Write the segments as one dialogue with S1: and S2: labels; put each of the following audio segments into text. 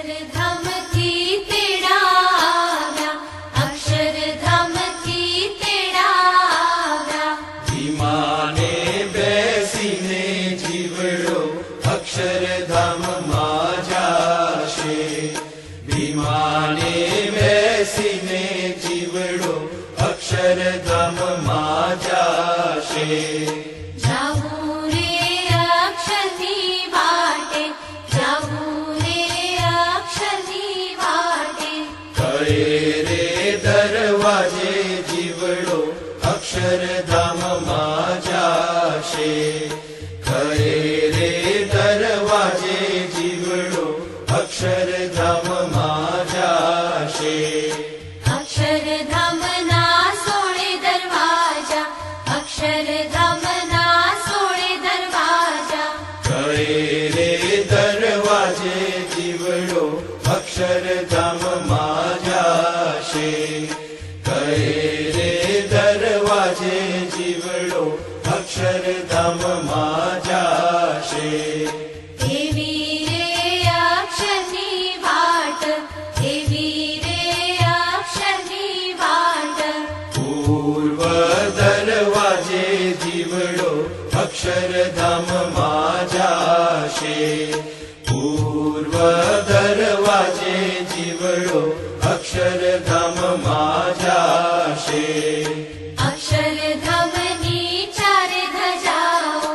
S1: અક્ષરધામથી તેડાવ્યા, અક્ષરધામથી તેડાવ્યા.
S2: વિમાને બેસીને જીવડો અક્ષરધામમાં જાશે. વિમાને બેસીને જીવડો અક્ષરધામમાં જાશે.
S1: જાવું રે અક્ષરની વાટે, જાવું રે અક્ષરની વાટે.
S2: કળે રે દરવાજે જીવડો અક્ષરધામમાં જાશે. કળે રે દરવાજે જીવડો અક્ષરધામમાં જાશે.
S1: અક્ષરધામના 16 દરવાજા, અક્ષરધામના 16 દરવાજા.
S2: કળે રે દરવાજે જીવડો અક્ષરધામમાં જાશે. કળે રે દરવાજે જીવડો અક્ષરધામમાં જાશે.
S1: એવી રે અક્ષરની વાટ, એવી રે અક્ષરની વાટ.
S2: પૂર્વ દરવાજે જીવડો અક્ષરધામમાં જાશે. પૂર્વ દરવાજે જીવડો અક્ષરધામમાં જાશે.
S1: અક્ષરધામની ચારે ધજાઓ,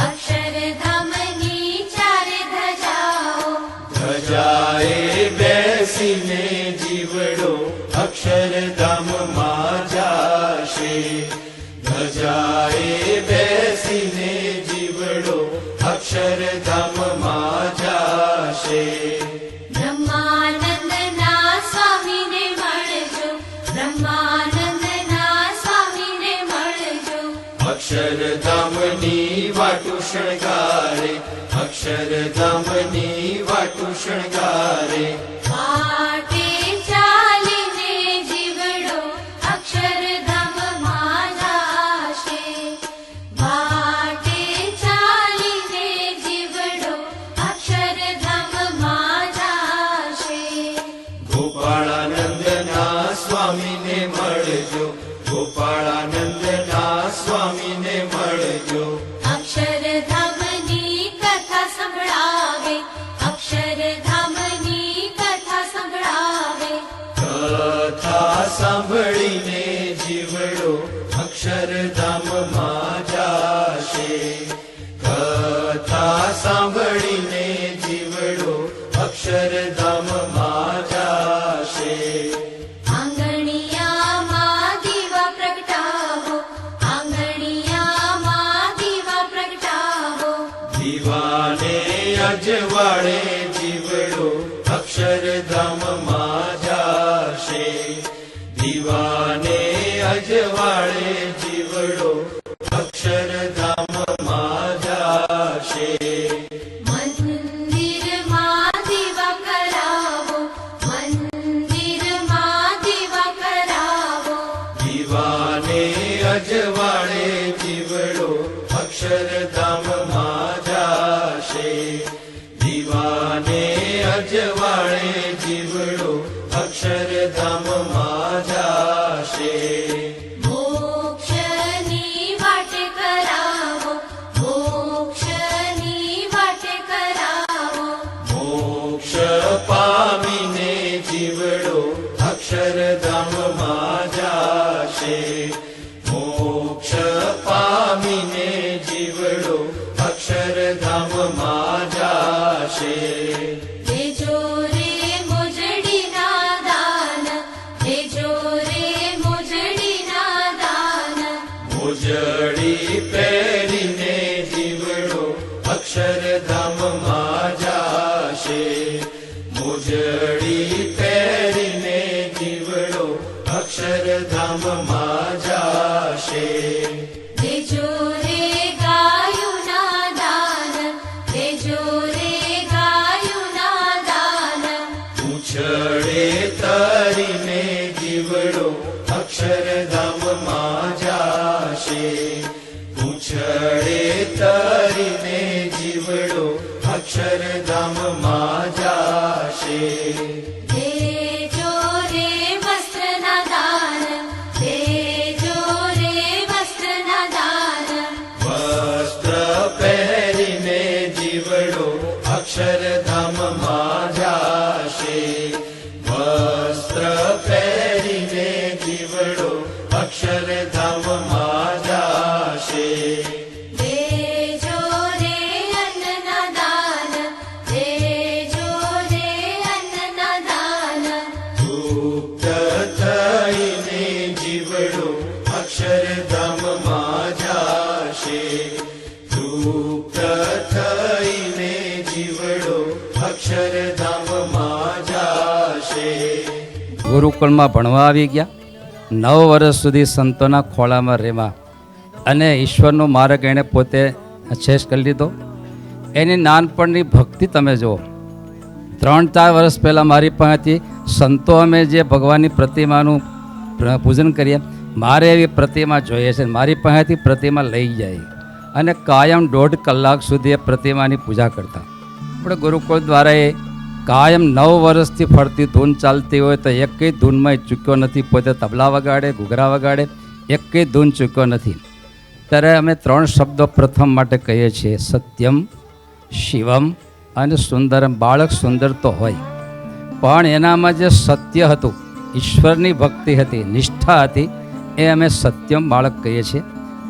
S1: અક્ષરધામની ચારે ધજાઓ.
S2: ધજાએ બેસીને જીવડો અક્ષરધામમાં જાશે. ધજાએ બેસીને જીવડો અક્ષરધામમાં જાશે.
S1: બ્રહ્માનંદના સ્વામીને મળજો, બ્રહ્માનંદના સ્વામીને મળજો.
S2: અક્ષરધામની વાટુ શણગારે. અક્ષરધામની વાટુ શણગારે.
S1: વાટે ચાલીને જીવડો અક્ષરધામમાં જાશે. વાટે ચાલીને જીવડો અક્ષરધામમાં જાશે.
S2: ગોપાળાનંદના સ્વામીને મળજો. ગોપાળાનંદના સ્વામીને મળજો.
S1: અક્ષરધામની કથા સંભળાવે, અક્ષરધામની કથા સંભળાવે.
S2: કથા સાંભળીને જીવડો અક્ષરધામમાં જાશે. કથા સાંભળીને જીવડો અક્ષરધામમાં જાશે.
S1: આંગણિયામાં દીવા પ્રગટાવો, આંગણિયામાં દીવા પ્રગટાવો.
S2: દીવાને અજવાળે જીવડો અક્ષરધામમાં જાશે. દીવાને અજવાળે જીવડો અક્ષરધામમાં જાશે.
S1: મંદિરમાં દીવા કરાવો, મંદિરમાં દીવા કરાવો.
S2: દીવાને અજવાળે જીવડો અક્ષરધામમાં જાશે. દીવાને અજવાળે જીવડો અક્ષરધામમાં જાશે.
S1: મોક્ષની વાટે કરાવો, મોક્ષની વાટે કરાવો.
S2: મોક્ષ પામીને જીવડો અક્ષરધામમાં જાશે. મોક્ષ પામીને જીવડો અક્ષરધામમાં જાશે.
S1: લેજો રે મોજડીના દાન, લેજો રે મોજડીના દાન.
S2: મોજડી પહેરીને જીવડો અક્ષરધામમાં જાશે. મોજડી પહેરીને જીવડો અક્ષરધામમાં જાશે.
S1: લેજો રે ગાયુના દાન, લેજો રે ગાયુના દાન.
S2: પૂંછડે તરીને જીવડો અક્ષરધામમાં જાશે. પૂંછડે તરીને જીવડો અક્ષરધામમાં જાશે.
S1: देजो रे वस्त्रना दान देजो रे वस्त्रना दान
S2: વસ્ત્ર પહેરીને જીવડો અક્ષરધામમાં જાશે વસ્ત્ર પહેરીને જીવડો અક્ષરધામમાં જાશે
S1: देजो रे अन्नना दान देजो रे अन्नना दान
S2: તૃપ્ત થઈને જીવડો અક્ષરધામમાં જાશે તૃપ્ત થઈને જીવડો અક્ષરધામમાં જાશે
S3: ગુરુકુળમાં ભણવા આવી ગયા 9 વર્ષ સુધી સંતોના ખોળામાં રહેવા અને ઈશ્વરનો માર્ગ એણે પોતે અછેશ કરી લીધો. એની નાનપણની ભક્તિ તમે જુઓ. 3-4 વર્ષ પહેલાં મારી પાસેથી સંતો અમે જે ભગવાનની પ્રતિમાનું પૂજન કરીએ મારે એવી પ્રતિમા જોઈએ છે. મારી પાસેથી પ્રતિમા લઈ જાય અને કાયમ 1.5 કલાક સુધી એ પ્રતિમાની પૂજા કરતા. આપણે ગુરુકુળ દ્વારા એ કાયમ 9 વર્ષથી ફરતી ધૂન ચાલતી હોય તો એકેય ધૂનમાં ચૂક્યો નથી. પોતે તબલા વગાડે, ઘૂઘરા વગાડે, એકેય ધૂન ચૂક્યો નથી. ત્યારે અમે 3 શબ્દો પ્રથમ માટે કહીએ છીએ: સત્યમ, શિવમ અને સુંદરમ. બાળક સુંદર તો હોય પણ એનામાં જે સત્ય હતું, ઈશ્વરની ભક્તિ હતી, નિષ્ઠા હતી, એ અમે સત્યમ બાળક કહીએ છીએ.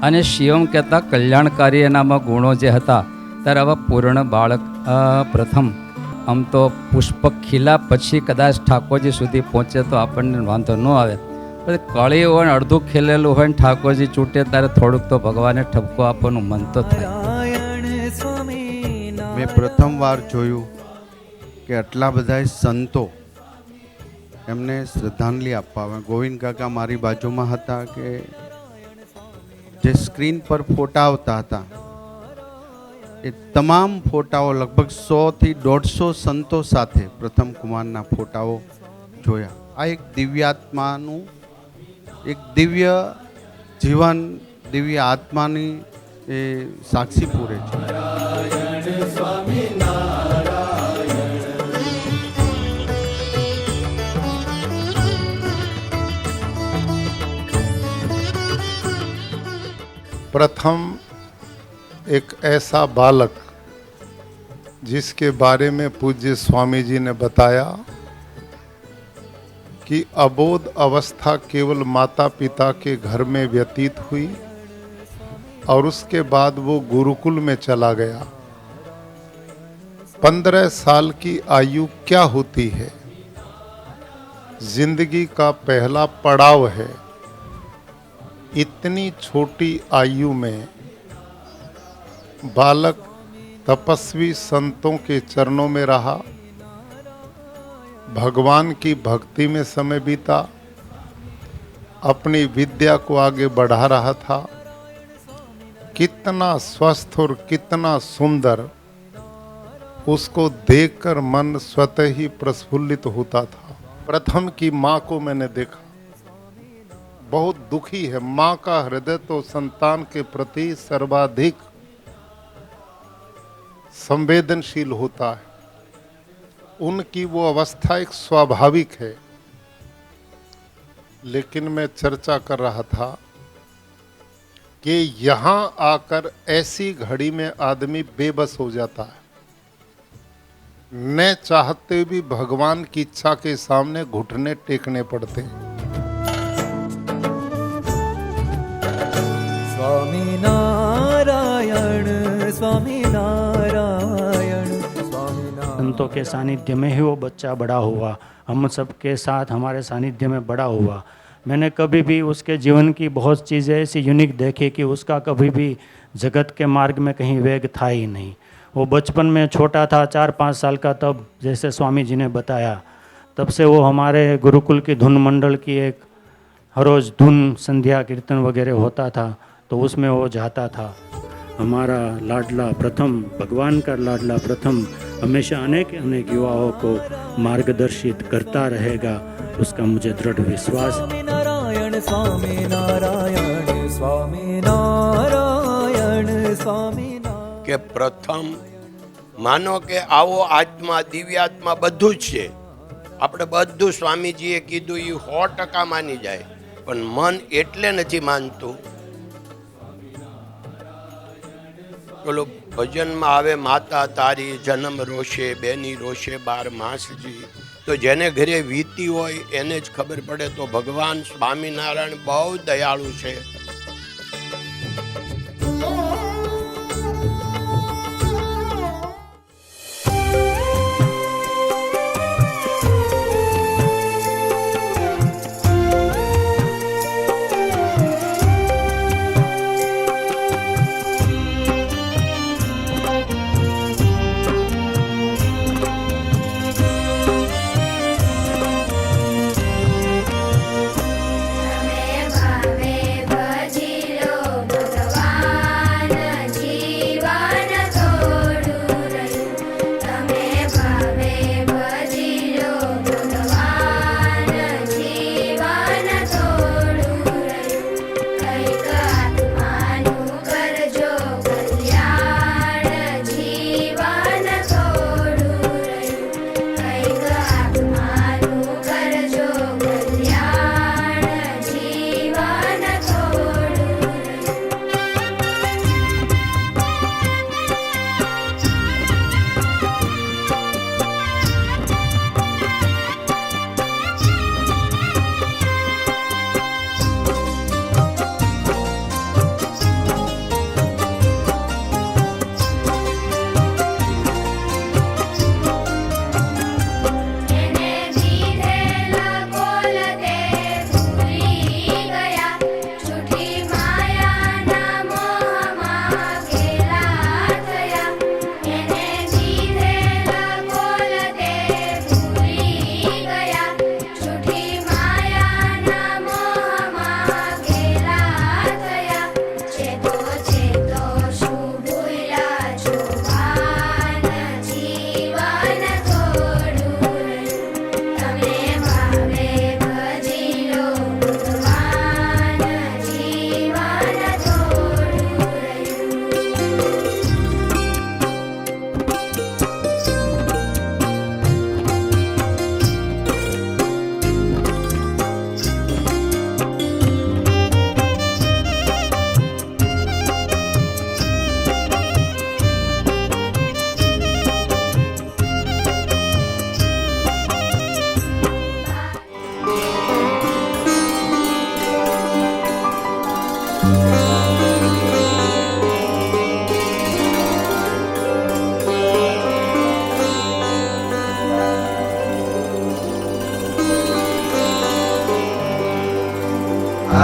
S3: અને શિવમ કહેતા કલ્યાણકારી એનામાં ગુણો જે હતા ત્યારે હવે પૂર્ણ બાળક પ્રથમ. આમ તો પુષ્પ ખીલા પછી કદાચ ઠાકોરજી સુધી પહોંચે તો આપણને વાંધો ન આવે, પણ કળી હોય ને અડધું ખીલેલું હોય ને ઠાકોરજી ચૂંટે ત્યારે થોડુંક તો ભગવાને ઠપકો આપવાનું મન તો થાય.
S4: મેં પ્રથમવાર જોયું કે આટલા બધા સંતો એમને શ્રદ્ધાંજલિ આપવા આવે. ગોવિંદ કાકા મારી બાજુમાં હતા કે જે સ્ક્રીન પર ફોટા આવતા હતા એ તમામ ફોટાઓ લગભગ 100થી 150 સંતો સાથે પ્રથમ કુમારના ફોટાઓ જોયા. આ એક દિવ્યાત્માનું એક દિવ્ય જીવન, દિવ્ય આત્માની એ સાક્ષી પૂરે છે.
S5: प्रथम एक ऐसा बालक जिसके बारे में पूज्य स्वामी जी ने बताया कि अबोध अवस्था केवल माता पिता के घर में व्यतीत हुई और उसके बाद वो गुरुकुल में चला गया. 15 साल की आयु क्या होती है? जिंदगी का पहला पड़ाव है. इतनी छोटी आयु में बालक तपस्वी संतों के चरणों में रहा, भगवान की भक्ति में समय बीता, अपनी विद्या को आगे बढ़ा रहा था. कितना स्वस्थ और कितना सुंदर, उसको देखकर मन स्वतः ही प्रफुल्लित होता था. प्रथम की माँ को मैंने देखा, बहुत दुखी है. माँ का हृदय तो संतान के प्रति सर्वाधिक संवेदनशील होता है. उनकी वो अवस्था एक स्वाभाविक है. लेकिन मैं चर्चा कर रहा था कि यहाँ आकर ऐसी घड़ी में आदमी बेबस हो जाता है. न चाहते भी भगवान की इच्छा के सामने घुटने टेकने पड़ते हैं.
S6: स्वामी नारायण स्वामी नारायण स्वामी नारायण.
S7: संतों के सानिध्य में ही वो बच्चा बड़ा हुआ, हम सबके साथ हमारे सानिध्य में बड़ा हुआ. मैंने कभी भी उसके जीवन की बहुत चीज़ें ऐसी यूनिक देखी कि उसका कभी भी जगत के मार्ग में कहीं वेग था ही नहीं. वो बचपन में छोटा था, 4-5 साल का, तब जैसे स्वामी जी ने बताया, तब से वो हमारे गुरुकुल की धुन मंडल की एक हर रोज़ धुन संध्या कीर्तन वगैरह होता था तो उसमें वो जाता था. हमारा लाडला प्रथम, भगवान का लाडला प्रथम हमेशा अनेक अनेक युवाओं को मार्गदर्शित करता रहेगा, उसका मुझे दृढ़ विश्वास है.
S6: स्वामी नारायण स्वामी नारायण स्वामी नारायण स्वामी नारायण.
S8: કે પ્રથમ માનો કે આવો આત્મા દિવ્યાત્મા બધું જ છે. આપણે બધું સ્વામીજીએ કીધું એ 100% માની જાય, પણ મન એટલે નથી માનતું. પેલો ભજનમાં આવે, માતા તારી જન્મ રોશે, બેની રોશે 12 માસજી. તો જેને ઘરે વીતી હોય એને જ ખબર પડે. તો ભગવાન સ્વામિનારાયણ બહુ દયાળુ છે.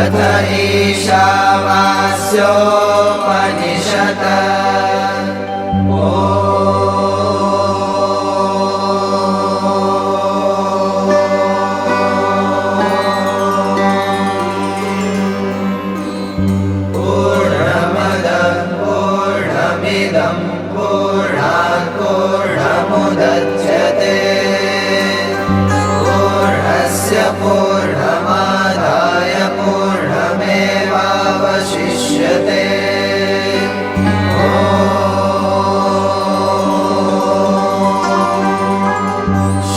S2: अथ ईशावास्योपनिषत् पूर्णमदः पूर्णमिदं पूर्णात् पूर्णमुदच्यते पूर्णस्य पूर्णमादाय पूर्णमेवावशिष्यते.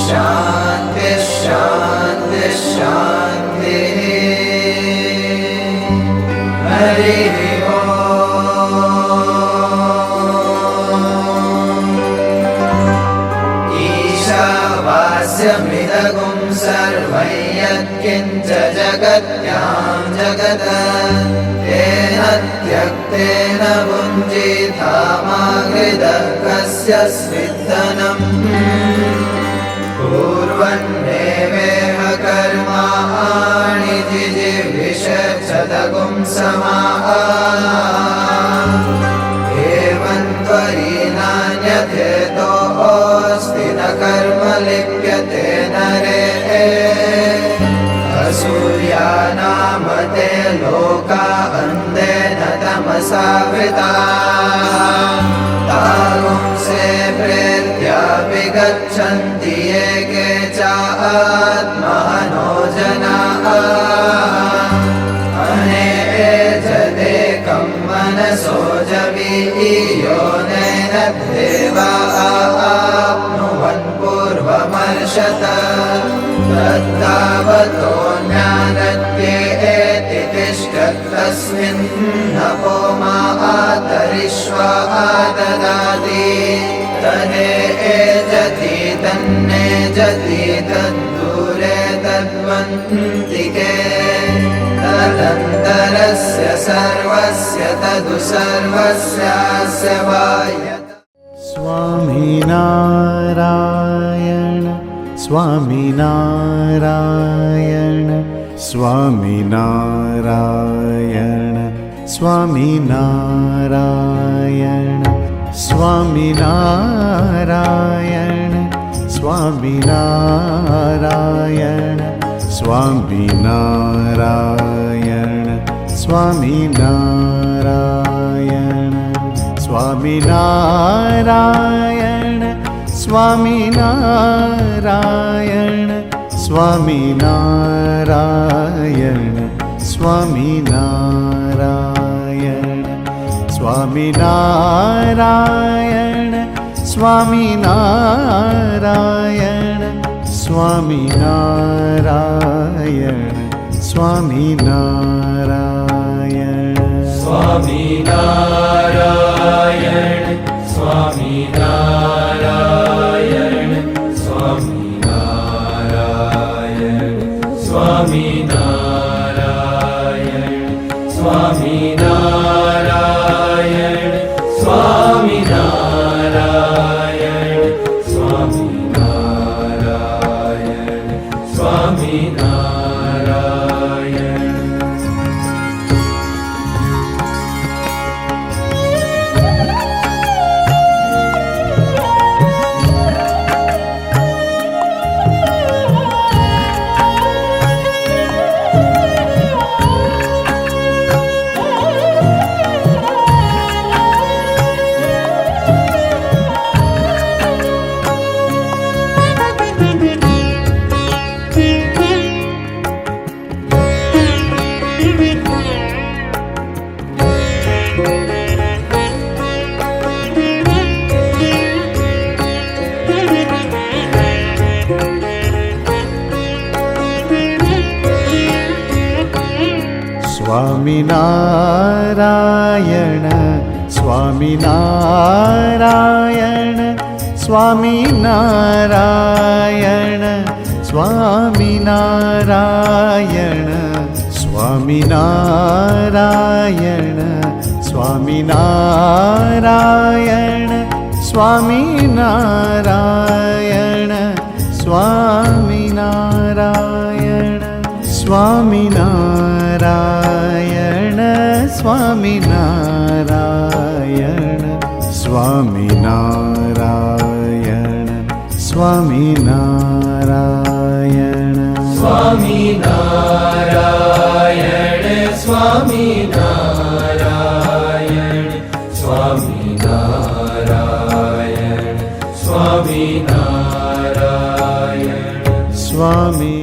S2: शान्ति शान्ति शान्तिः. हरिः ईशावास्यमिदगुं सर्वं यत्किञ्च जगत्यां जगत् तेन त्यक्तेन भुञ्जीथामागृदः कस्य स्विद्धनम् पूर्वन्नेवेह कर्माणि जिजीविषच्छदगुं समाः एवं त्वयि नान्यथेतोऽस्ति न कर्म लिप्यते नरे असूर्या नाम ते लोका अन्धेन तमसा वृता तागुंसे प्रेत्या विगच्छन् भाषत तद्धावतो ज्ञानत्येति तिष्ठत्तस्मिन् नभो मातरिष्वा ददाति तदेजति तन्नेजति तद्दूरे तद्वन्तिके तदन्तरस्य सर्वस्य तदु सर्वस्यास्य वायत
S6: स्वामिनारायण स्वामिनारायण स्वामिनारायण स्वामिनारायण स्वामिनारायण स्वामिनारायण स्वामिनारायण स्वामिनारायण स्वामिनारायण स्वामिनारायण स्वामिनारायण स्वामिनारायण स्वामिनारायण स्वामिनारायण स्वामिनारायण स्वामिनारायण
S3: સ્વામિનારાયણ સ્વામિનારાયણ સ્વામિનારાયણ સ્વામિનારાયણ સ્વામિનારાયણ સ્વામિનારાયણ સ્વામિનારાયણ સ્વામિનારાયણ.
S6: स्वामिनारायण स्वामिनारायण स्वामिनारायण स्वामिनारायण स्वामिनारायण स्वामिनारायण स्वामिनारायण स्वामिनारायण स्वामिनारायण स्वामिनारायण स्वामिनारायण स्वामिनारायण
S3: સ્વામિનારાયણ સ્વામિનારાયણ સ્વામિનારાયણ સ્વામિનારાયણ
S6: स्वामी